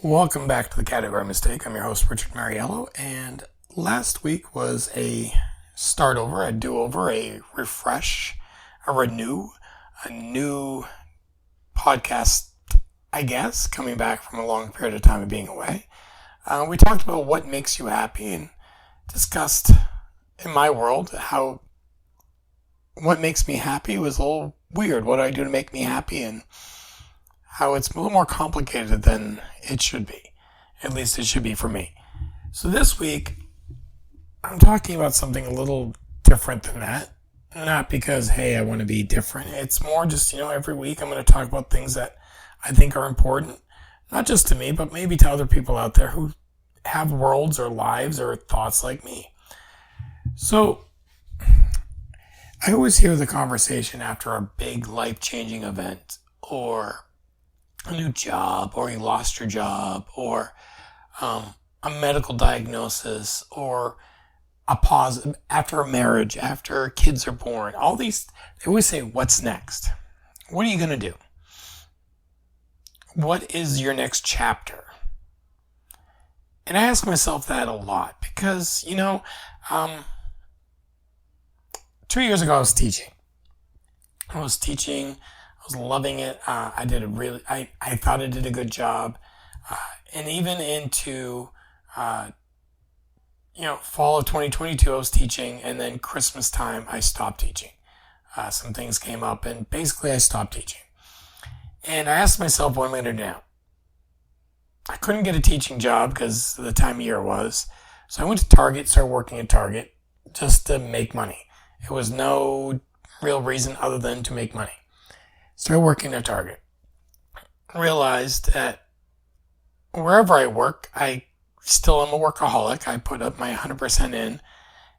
Welcome back to the Category Mistake. I'm your host, Richard Mariello, and last week was a start over, a do-over, a refresh, a renew, a new podcast, I guess, coming back from a long period of time of being away. We talked about what makes you happy and discussed, in my world, how what makes me happy was a little weird. What do I do to make me happy? And how it's a little more complicated than it should be. At least it should be for me. So this week, I'm talking about something a little different than that. Not because, hey, I want to be different. It's more just, every week I'm going to talk about things that I think are important. Not just to me, but maybe to other people out there who have worlds or lives or thoughts like me. So, I always hear the conversation after a big life-changing event or a new job, or you lost your job, or a medical diagnosis, or a pause after a marriage, after kids are born. All these, they always say, what's next? What are you going to do? What is your next chapter? And I ask myself that a lot because, 2 years ago I was teaching. I was loving it. I thought I did a good job. And even into, fall of 2022, I was teaching. And then Christmas time, I stopped teaching. Some things came up and basically I stopped teaching. And I asked myself, what am I going to do now? I couldn't get a teaching job because of the time of year it was. So I went to Target, started working at Target just to make money. It was no real reason other than to make money. Started working at Target. Realized that wherever I work, I still am a workaholic. I put up my 100% in,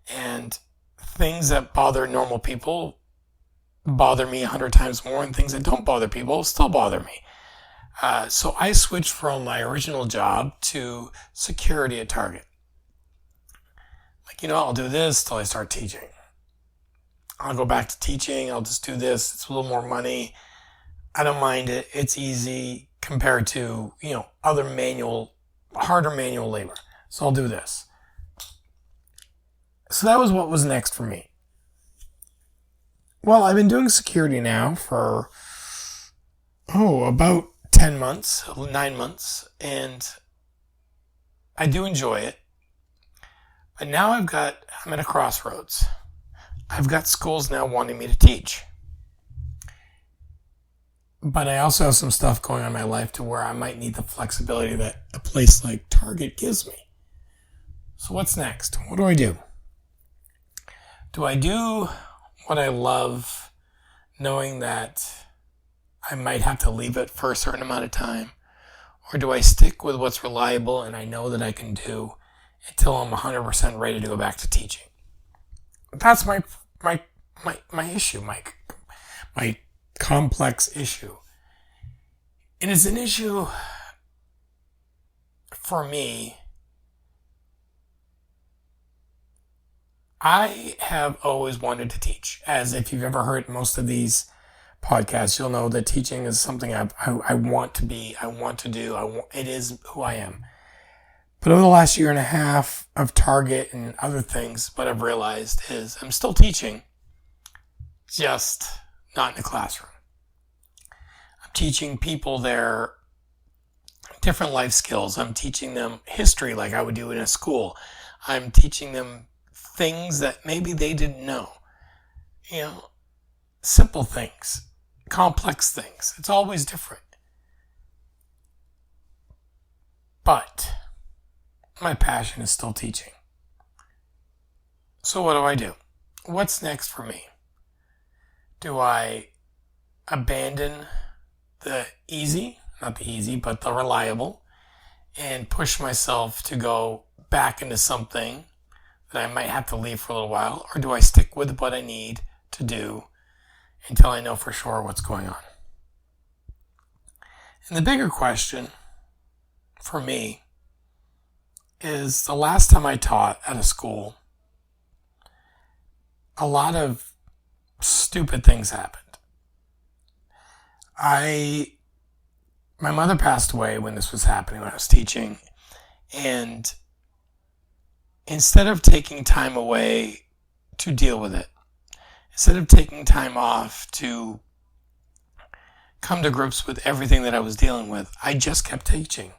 and things that bother normal people bother me 100 times more, and things that don't bother people still bother me. So I switched from my original job to security at Target. I'll do this till I start teaching. I'll go back to teaching. I'll just do this. It's a little more money. I don't mind it. It's easy compared to, other harder manual labor. So I'll do this. So that was what was next for me. Well, I've been doing security now for, about 10 months, 9 months, and I do enjoy it. But now I'm at a crossroads. I've got schools now wanting me to teach. But I also have some stuff going on in my life to where I might need the flexibility that a place like Target gives me. So what's next? What do I do? Do I do what I love, knowing that I might have to leave it for a certain amount of time? Or do I stick with what's reliable and I know that I can do until I'm 100% ready to go back to teaching? That's my issue, my complex issue. And it's an issue for me. I have always wanted to teach. As if you've ever heard most of these podcasts, you'll know that teaching is something I want to be, I want to do, it is who I am. But over the last year and a half of Target and other things, what I've realized is I'm still teaching, just not in a classroom. I'm teaching people their different life skills. I'm teaching them history like I would do in a school. I'm teaching them things that maybe they didn't know. Simple things, complex things. It's always different. But my passion is still teaching. So what do I do? What's next for me? Do I abandon the easy, not the easy, but the reliable, and push myself to go back into something that I might have to leave for a little while? Or do I stick with what I need to do until I know for sure what's going on? And the bigger question for me is the last time I taught at a school, a lot of stupid things happened. I my mother passed away when this was happening, when I was teaching. And instead of taking time away to deal with it, instead of taking time off to come to grips with everything that I was dealing with, I just kept teaching.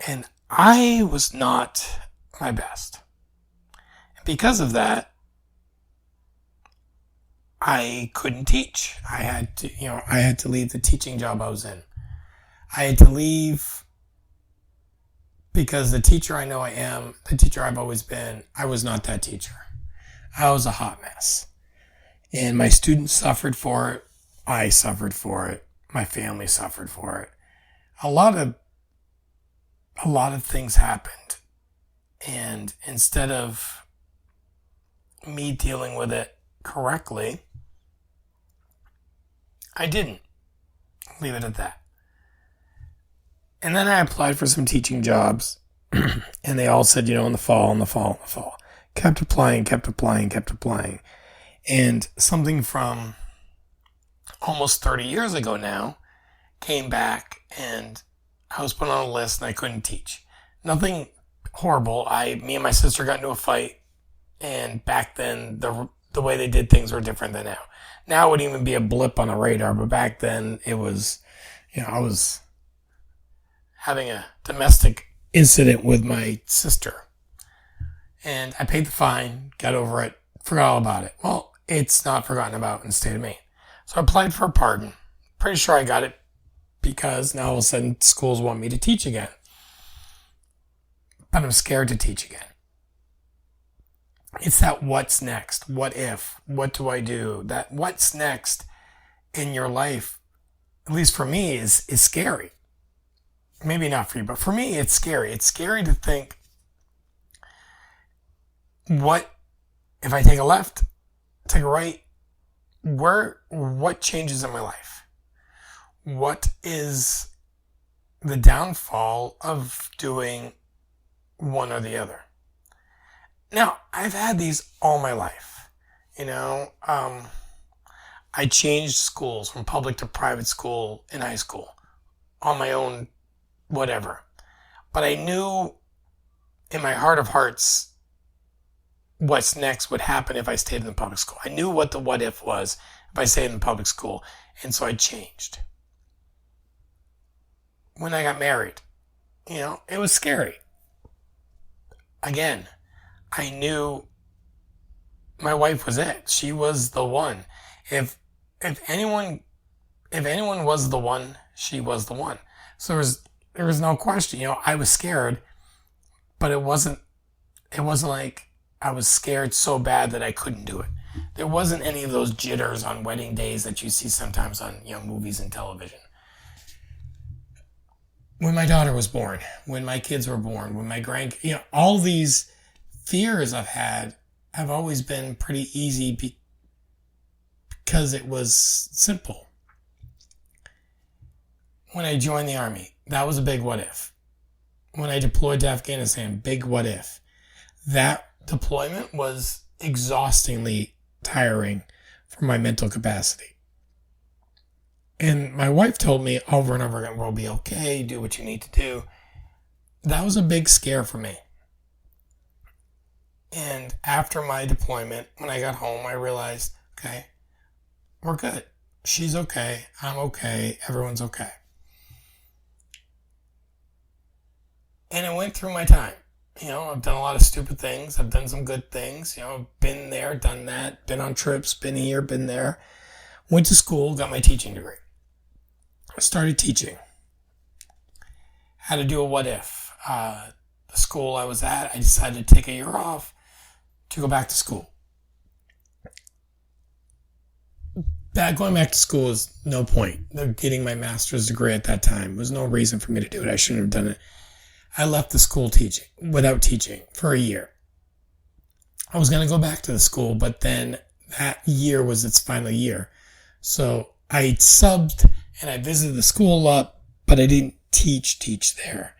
And I was not my best. And because of that, I couldn't teach. I had to leave the teaching job I was in. I had to leave because the teacher I know I am, the teacher I've always been, I was not that teacher. I was a hot mess. And my students suffered for it. I suffered for it. My family suffered for it. A lot of things happened. And instead of me dealing with it correctly, I didn't. Leave it at that. And then I applied for some teaching jobs, and they all said, in the fall. Kept applying. And something from almost 30 years ago now came back, and I was put on a list and I couldn't teach. Nothing horrible. Me and my sister got into a fight, and back then the way they did things were different than now. Now it would even be a blip on a radar, but back then it was, I was having a domestic incident with my sister. And I paid the fine, got over it, forgot all about it. Well, it's not forgotten about in the state of Maine. So I applied for a pardon. Pretty sure I got it because now all of a sudden schools want me to teach again. But I'm scared to teach again. It's that what's next? What if? What do I do? That what's next in your life, at least for me, is scary. Maybe not for you, but for me, it's scary. It's scary to think, what if I take a left, take a right? What changes in my life? What is the downfall of doing one or the other? Now, I've had these all my life. I changed schools from public to private school in high school on my own, whatever. But I knew in my heart of hearts what's next would happen if I stayed in the public school. I knew what the what if was if I stayed in the public school. And so I changed. When I got married, it was scary. Again, I knew my wife was it. She was the one. If anyone was the one, she was the one. So there was no question. I was scared, but it wasn't like I was scared so bad that I couldn't do it. There wasn't any of those jitters on wedding days that you see sometimes on movies and television. When my daughter was born, when my kids were born, when my all these fears I've had have always been pretty easy because it was simple. When I joined the Army, that was a big what if. When I deployed to Afghanistan, big what if. That deployment was exhaustingly tiring for my mental capacity. And my wife told me over and over again, we'll be okay, do what you need to do. That was a big scare for me. And after my deployment, when I got home, I realized, okay, we're good. She's okay. I'm okay. Everyone's okay. And I went through my time. I've done a lot of stupid things. I've done some good things. I've been there, done that, been on trips, been here, been there. Went to school, got my teaching degree. I started teaching. Had to do a what if. The school I was at, I decided to take a year off to go back to school. Going back to school is no point. Getting my master's degree at that time was no reason for me to do it. I shouldn't have done it. I left the school without teaching for a year. I was going to go back to the school, but then that year was its final year. So I subbed and I visited the school a lot, but I didn't teach there.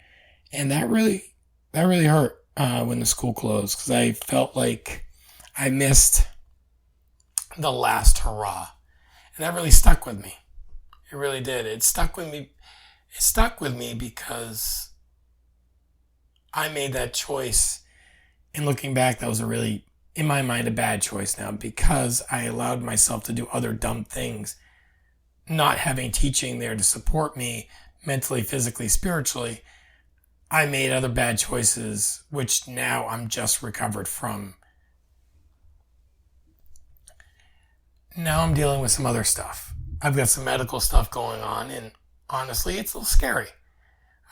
And that really hurt when the school closed, because I felt like I missed the last hurrah. And that really stuck with me. It really did. It stuck with me. it stuck with me because I made that choice. And looking back, that was a really, in my mind, a bad choice now because I allowed myself to do other dumb things, not having teaching there to support me mentally, physically, spiritually. I made other bad choices, which now I'm just recovered from. Now I'm dealing with some other stuff. I've got some medical stuff going on, and honestly, it's a little scary.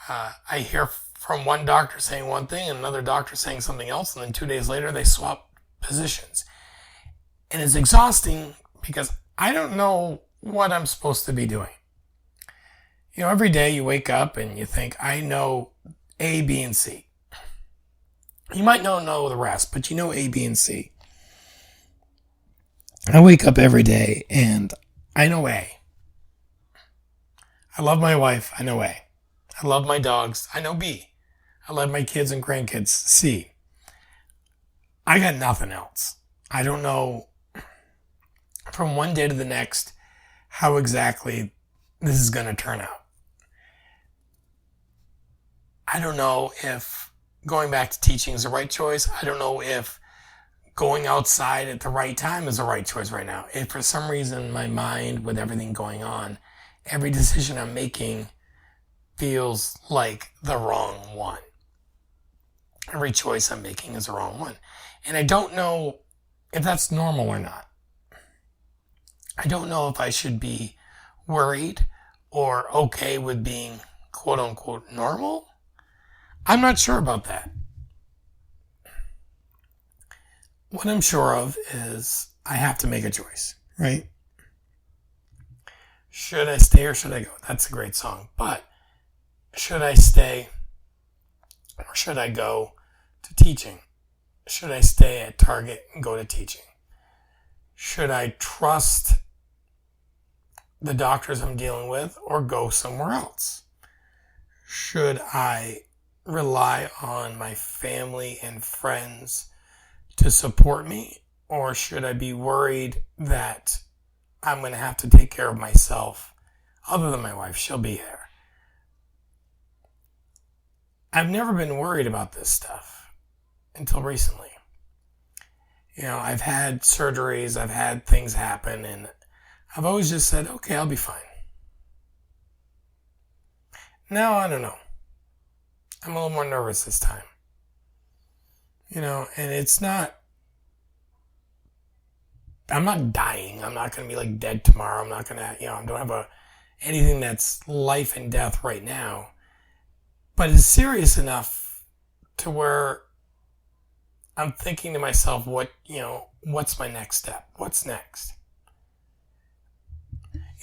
I hear from one doctor saying one thing and another doctor saying something else, and then 2 days later they swap positions. And it's exhausting because I don't know what I'm supposed to be doing. Every day you wake up and you think, I know A, B, and C. You might not know the rest, but you know A, B, and C. I wake up every day and I know A. I love my wife, I know A. I love my dogs, I know B. I love my kids and grandkids, C. I got nothing else. I don't know from one day to the next how exactly this is going to turn out. I don't know if going back to teaching is the right choice. I don't know if going outside at the right time is the right choice right now. If for some reason my mind, with everything going on, every decision I'm making feels like the wrong one. Every choice I'm making is the wrong one. And I don't know if that's normal or not. I don't know if I should be worried or okay with being quote unquote normal. I'm not sure about that. What I'm sure of is I have to make a choice, right? Should I stay or should I go? That's a great song. But should I stay or should I go to teaching? Should I stay at Target and go to teaching? Should I trust the doctors I'm dealing with or go somewhere else? Should I rely on my family and friends to support me, or should I be worried that I'm going to have to take care of myself? Other than my wife, she'll be there. I've never been worried about this stuff until recently. I've had surgeries, I've had things happen, and I've always just said, okay, I'll be fine. Now, I don't know. I'm a little more nervous this time. And it's not, I'm not dying. I'm not going to be like dead tomorrow. I'm not going to, I don't have anything that's life and death right now. But it's serious enough to where I'm thinking to myself, what's my next step? What's next?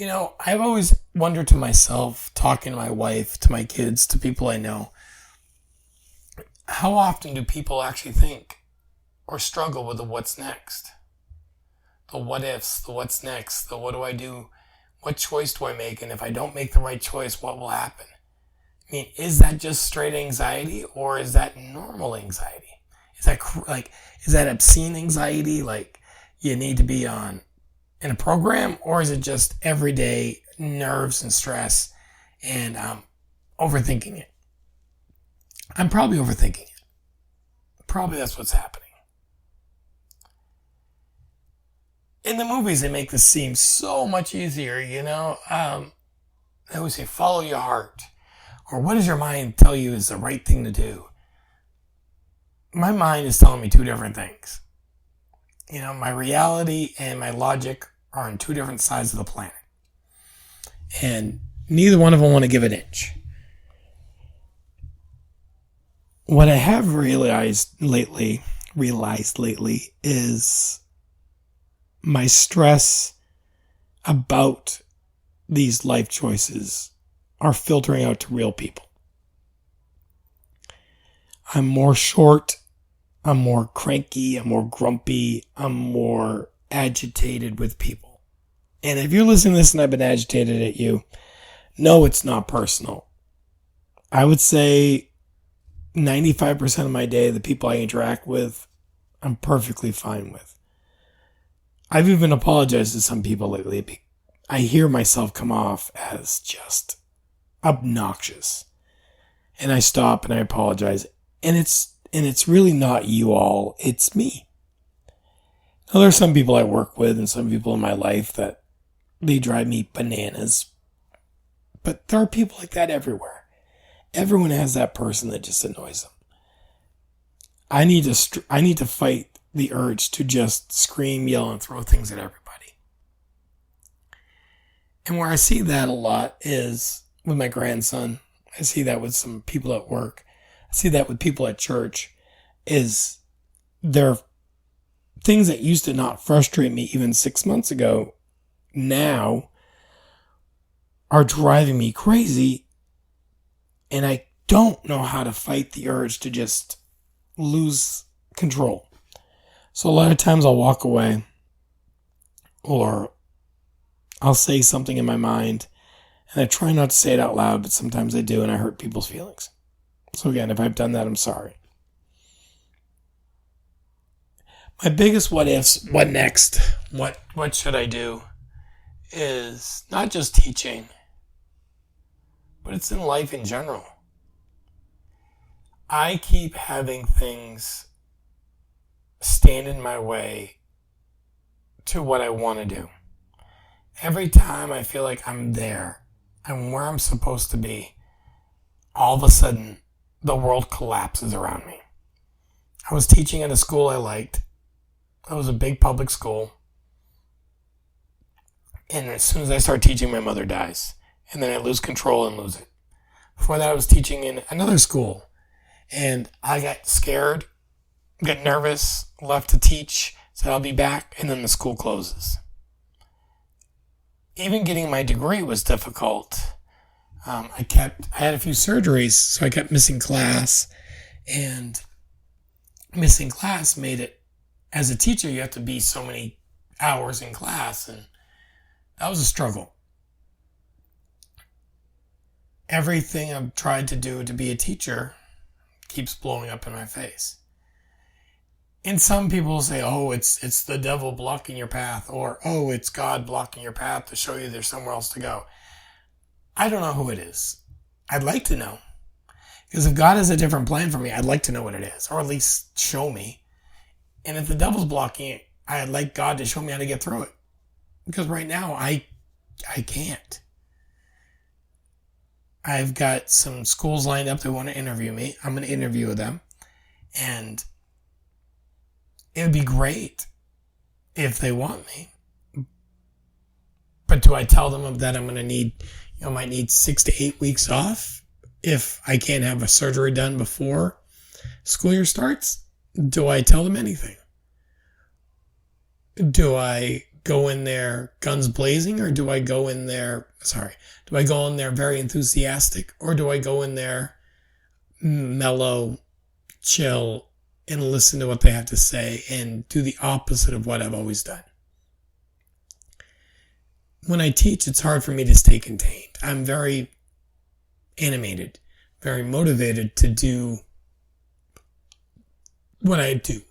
I've always wondered to myself, talking to my wife, to my kids, to people I know, how often do people actually think or struggle with the what's next? The what ifs, the what's next, the what do I do? What choice do I make? And if I don't make the right choice, what will happen? Is that just straight anxiety or is that normal anxiety? Is that obscene anxiety? Like you need to be in a program, or is it just everyday nerves and stress and overthinking it? I'm probably overthinking it. Probably that's what's happening. In the movies, they make this seem so much easier, They always say, follow your heart. Or what does your mind tell you is the right thing to do? My mind is telling me two different things. My reality and my logic are on two different sides of the planet. And neither one of them want to give an inch. What I have realized lately is my stress about these life choices are filtering out to real people. I'm more short, I'm more cranky, I'm more grumpy, I'm more agitated with people. And if you're listening to this and I've been agitated at you, no, it's not personal. I would say 95% of my day, the people I interact with, I'm perfectly fine with. I've even apologized to some people lately. I hear myself come off as just obnoxious. And I stop and I apologize. And it's really not you all, it's me. Now, there are some people I work with and some people in my life that they drive me bananas. But there are people like that everywhere. Everyone has that person that just annoys them. I need to fight the urge to just scream, yell, and throw things at everybody. And where I see that a lot is with my grandson. I see that with some people at work. I see that with people at church. Is there things that used to not frustrate me even 6 months ago now are driving me crazy, and I don't know how to fight the urge to just lose control. So a lot of times I'll walk away, or I'll say something in my mind, and I try not to say it out loud, but sometimes I do, and I hurt people's feelings. So again, if I've done that, I'm sorry. My biggest what ifs, what next, what should I do, is not just teaching, but it's in life in general. I keep having things stand in my way to what I want to do. Every time I feel like I'm there, I'm where I'm supposed to be, all of a sudden, the world collapses around me. I was teaching at a school I liked. It was a big public school. And as soon as I start teaching, my mother dies. And then I lose control and lose it. Before that, I was teaching in another school. And I got scared, got nervous, left to teach, said I'll be back, and then the school closes. Even getting my degree was difficult. I had a few surgeries, so I kept missing class. And missing class made it, as a teacher, you have to be so many hours in class, and that was a struggle. Everything I've tried to do to be a teacher keeps blowing up in my face. And some people say, oh, it's the devil blocking your path, or, oh, it's God blocking your path to show you there's somewhere else to go. I don't know who it is. I'd like to know. Because if God has a different plan for me, I'd like to know what it is, or at least show me. And if the devil's blocking it, I'd like God to show me how to get through it. Because right now, I can't. I've got some schools lined up that want to interview me. I'm going to interview with them. And it would be great if they want me. But do I tell them that I'm going to need, might need 6 to 8 weeks off if I can't have a surgery done before school year starts? Do I tell them anything? Do I go in there guns blazing, or do I go in there very enthusiastic, or do I go in there mellow, chill, and listen to what they have to say and do the opposite of what I've always done? When I teach, it's hard for me to stay contained. I'm very animated, very motivated to do what I do.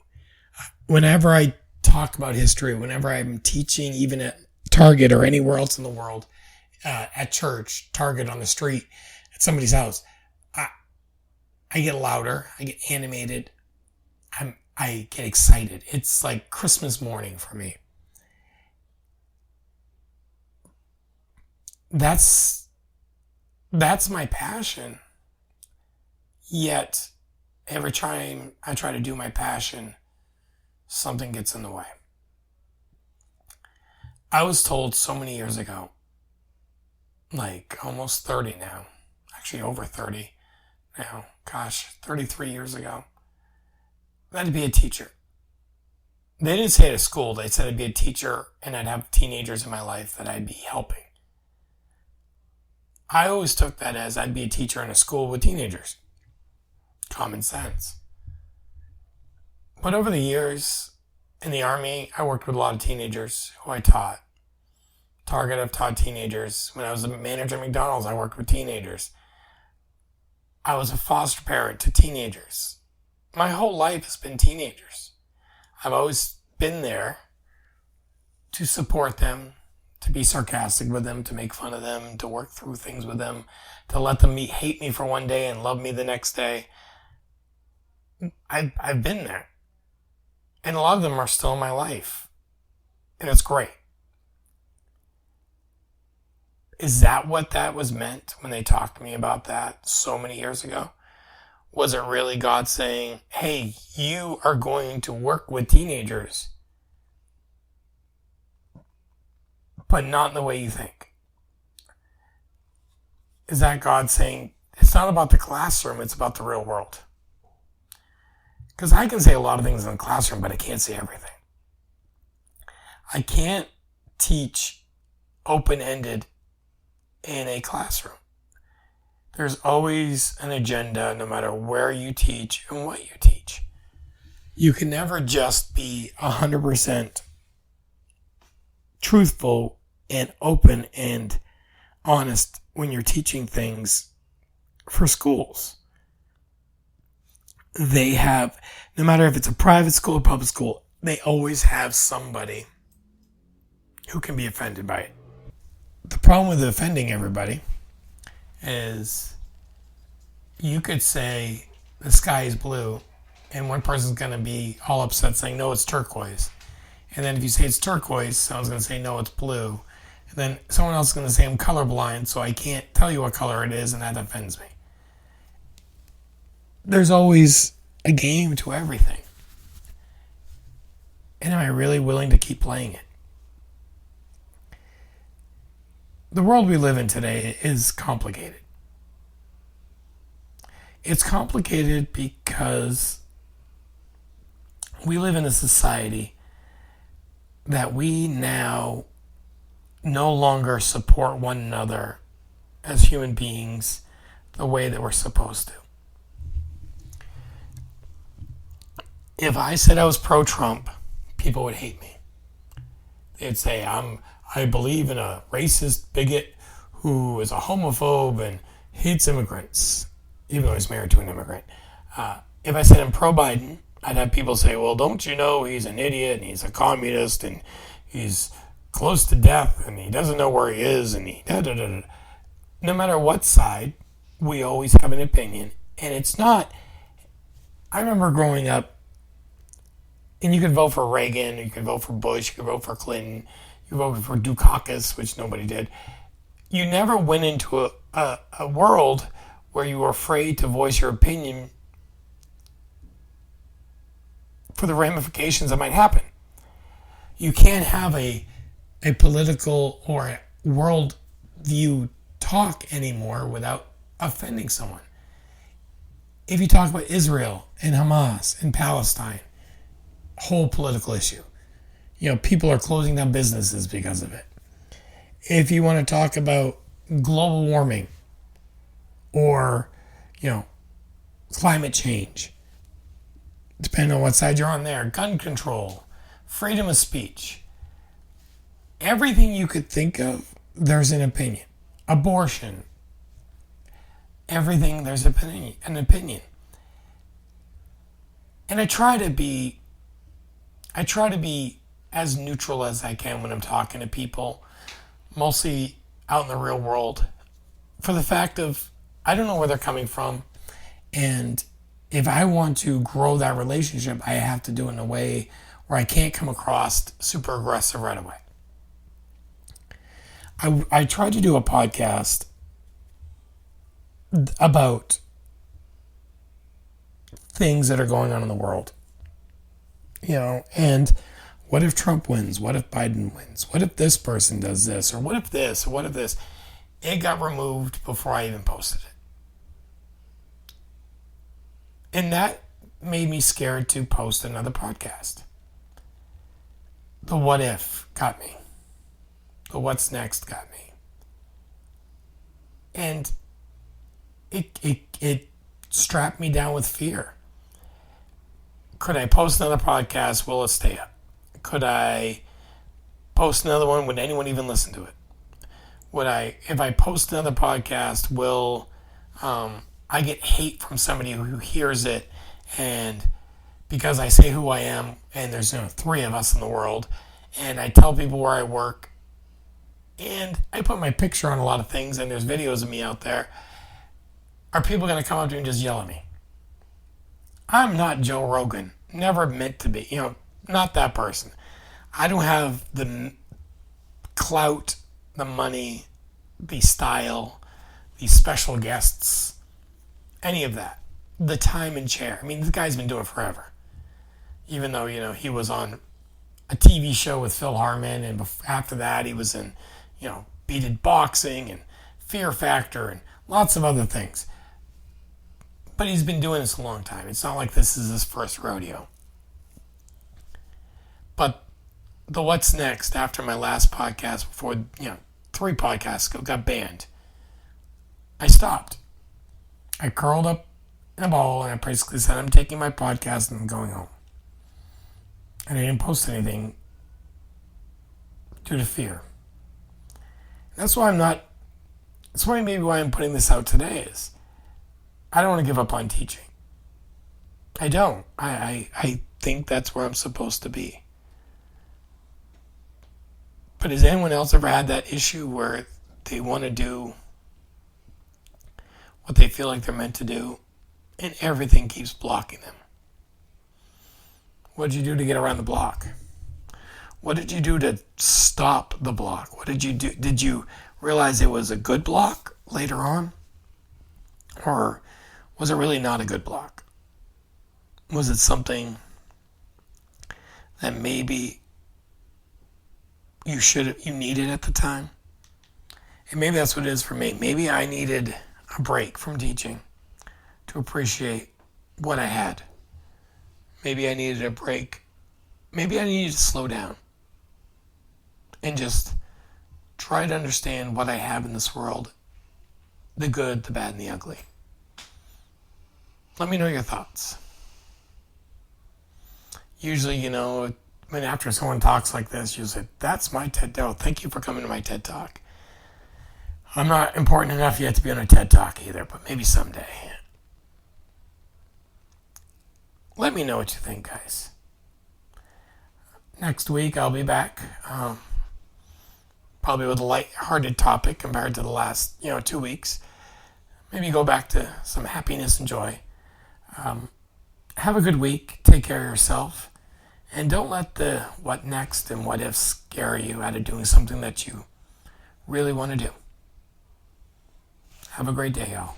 Whenever I talk about history, whenever I'm teaching, even at Target or anywhere else in the world, at church, Target, on the street, at somebody's house, I get louder, I get animated, I get excited. It's like Christmas morning for me. That's my passion. Yet, every time I try to do my passion, something gets in the way. I was told so many years ago, like almost 30 now, actually over 30 now, 33 years ago, that I'd be a teacher. They didn't say it at school, they said I'd be a teacher and I'd have teenagers in my life that I'd be helping. I always took that as I'd be a teacher in a school with teenagers. Common sense. But over the years, in the Army, I worked with a lot of teenagers who I taught. Target, I've taught teenagers. When I was a manager at McDonald's, I worked with teenagers. I was a foster parent to teenagers. My whole life has been teenagers. I've always been there to support them, to be sarcastic with them, to make fun of them, to work through things with them, to let them hate me for one day and love me the next day. I've been there. And a lot of them are still in my life. And it's great. Is that what that was meant when they talked to me about that so many years ago? Was it really God saying, hey, you are going to work with teenagers, but not in the way you think? Is that God saying, it's not about the classroom, it's about the real world? Because I can say a lot of things in the classroom, but I can't say everything. I can't teach open-ended in a classroom. There's always an agenda no matter where you teach and what you teach. You can never just be 100% truthful and open and honest when you're teaching things for schools. They have, no matter if it's a private school or public school, they always have somebody who can be offended by it. The problem with offending everybody is you could say the sky is blue and one person's going to be all upset saying, no, it's turquoise. And then if you say it's turquoise, someone's going to say, no, it's blue. And then someone else is going to say, I'm colorblind, so I can't tell you what color it is, and that offends me. There's always a game to everything. And am I really willing to keep playing it? The world we live in today is complicated. It's complicated because we live in a society that we now no longer support one another as human beings the way that we're supposed to. If I said I was pro-Trump, people would hate me. They'd say I believe in a racist bigot who is a homophobe and hates immigrants, even though he's married to an immigrant. If I said I'm pro-Biden, I'd have people say, well, don't you know he's an idiot and he's a communist and he's close to death and he doesn't know where he is and he da-da-da-da. No matter what side, we always have an opinion. And it's not, I remember growing up, and you could vote for Reagan, you could vote for Bush, you could vote for Clinton, you could vote for Dukakis, which nobody did. You never went into a world where you were afraid to voice your opinion for the ramifications that might happen. You can't have a political or a world view talk anymore without offending someone. If you talk about Israel and Hamas and Palestine, whole political issue. People are closing down businesses because of it. If you want to talk about global warming or, climate change, depending on what side you're on there, gun control, freedom of speech, everything you could think of, there's an opinion. Abortion, everything, there's an opinion. And I try to be as neutral as I can when I'm talking to people, mostly out in the real world, for the fact of I don't know where they're coming from, and if I want to grow that relationship, I have to do it in a way where I can't come across super aggressive right away. I tried to do a podcast about things that are going on in the world. And what if Trump wins? What if Biden wins? What if this person does this? Or what if this? Or what if this? It got removed before I even posted it. And that made me scared to post another podcast. The what if got me. The what's next got me. And it strapped me down with fear. Could I post another podcast? Will it stay up? Could I post another one? Would anyone even listen to it? If I post another podcast, will I get hate from somebody who hears it, and because I say who I am, and there's 3 of us in the world, and I tell people where I work, and I put my picture on a lot of things, and there's videos of me out there, are people going to come up to me and just yell at me? I'm not Joe Rogan. Never meant to be. Not that person. I don't have the clout, the money, the style, the special guests, any of that. The time and chair. I mean, this guy's been doing it forever. Even though, he was on a TV show with Phil Hartman, and after that he was in, Beaded Boxing and Fear Factor and lots of other things. But he's been doing this a long time. It's not like this is his first rodeo. But the what's next after my last podcast, before, 3 podcasts ago, got banned. I stopped. I curled up in a ball and I basically said, I'm taking my podcast and I'm going home. And I didn't post anything due to fear. That's why maybe why I'm putting this out today is I don't want to give up on teaching. I don't. I think that's where I'm supposed to be. But has anyone else ever had that issue where they want to do what they feel like they're meant to do, and everything keeps blocking them? What did you do to get around the block? What did you do to stop the block? What did you do? Did you realize it was a good block later on? Or was it really not a good block? Was it something that maybe you needed at the time? And maybe that's what it is for me. Maybe I needed a break from teaching to appreciate what I had. Maybe I needed a break. Maybe I needed to slow down and just try to understand what I have in this world, the good, the bad, and the ugly. Let me know your thoughts. Usually, when after someone talks like this, you say, that's my TED Talk. Thank you for coming to my TED Talk. I'm not important enough yet to be on a TED Talk either, but maybe someday. Let me know what you think, guys. Next week, I'll be back. Probably with a light-hearted topic compared to the last, 2 weeks. Maybe go back to some happiness and joy. Have a good week. Take care of yourself. And don't let the what next and what if scare you out of doing something that you really want to do. Have a great day, y'all.